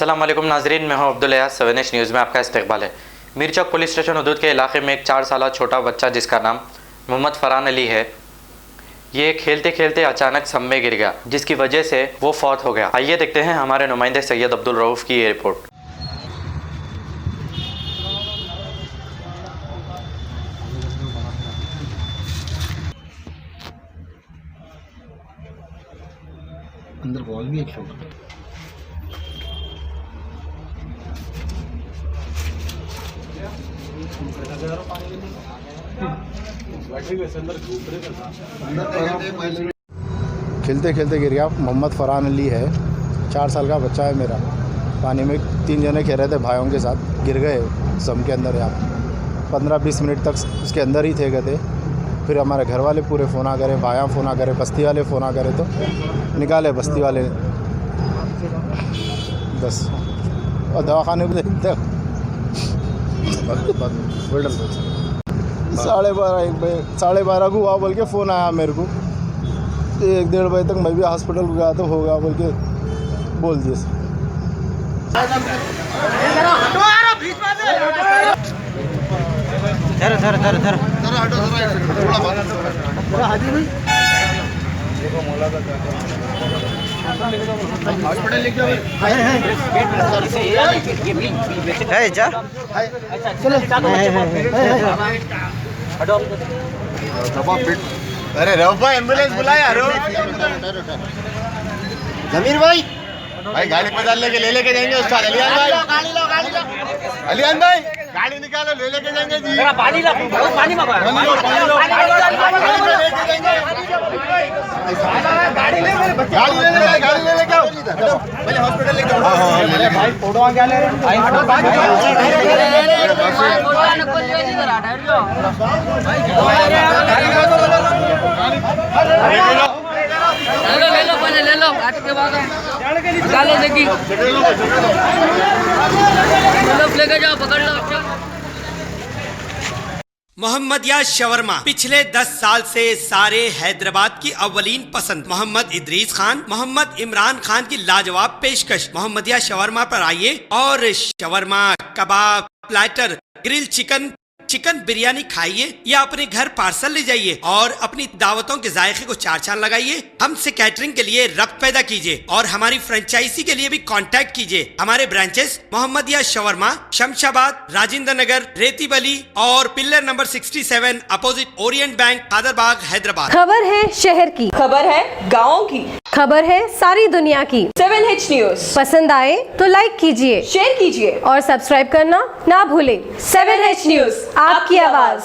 अस्सलाम वालेकुम नाजरीन, मैं हूं अब्दुल अयाज। 7H न्यूज़ में आपका इस्तकबाल है। मीरचौक पुलिस स्टेशन हदूद के इलाके में एक 4 साल छोटा बच्चा जिसका नाम मोहम्मद फरहान अली है, ये खेलते खेलते अचानक सम में गिर गया, जिसकी वजह से वो फौत हो गया। आइए देखते हैं हमारे नुमाइंदे सैयद अब्दुल रऊफ़ की ये रिपोर्ट। अंदर बॉल भी एक छोटा खेलते खेलते गिर गया। मोहम्मद फरहान अली है, 4 साल का बच्चा है मेरा। पानी में 3 जने खेल रहे थे भाइयों के साथ, गिर गए सम के अंदर। यहाँ 15-20 मिनट तक उसके अंदर ही थे गए थे। फिर हमारे घर वाले पूरे फ़ोन आ करे, भाइयाँ फ़ोन आ करे, बस्ती वाले फ़ोन आ करे, तो निकाले बस्ती वाले बस। और दवाखाने में देखते 12:30 को हुआ बोल के फ़ोन आया मेरे को। 1-1:30 बजे तक मैं भी हॉस्पिटल गया तो होगा बोल के बोल दिए। अरे रफा एम्बुलेंस बुला यार। जमीर भाई गाड़ी पे डाल लेके लेके जाएंगे उस्ताद अलियान भाई। अलियान भाई गाड़ी निकालो, ले लेके जाएंगे जी। पानी ला, पानी मंगवा, गाड़ी ले लेके आओ, पहले हॉस्पिटल लेके आओ। भाई फोटो आ क्या ले रहे ले लो काट के बाद निकाले देखी लेके जाओ, पकड़ लो। मोहम्मदिया शवरमा पिछले 10 साल से सारे हैदराबाद की अव्वलीन पसंद मोहम्मद इदरीस खान, मोहम्मद इमरान खान की लाजवाब पेशकश। मोहम्मदिया शवरमा पर आइए और शवरमा, कबाब, platter, grill chicken, chicken biryani खाइए या अपने घर पार्सल ले जाइए और अपनी दावतों के जायके को 4 चांद लगाइए। हमसे कैटरिंग के लिए रब्त पैदा कीजिए और हमारी फ्रेंचाइजी के लिए भी कांटेक्ट कीजिए। हमारे ब्रांचेस मोहम्मदिया शवरमा, शमशाबाद, राजेंद्र नगर, रेती बली और pillar number 67 opposite Orient bank, Khadarbagh, Hyderabad. खबर है शहर की, खबर है गाँव की, खबर है सारी दुनिया की। 7H न्यूज़ पसंद आए तो लाइक कीजिए, शेयर कीजिए और सब्सक्राइब करना ना भूलें। 7H न्यूज़, आपकी आवाज।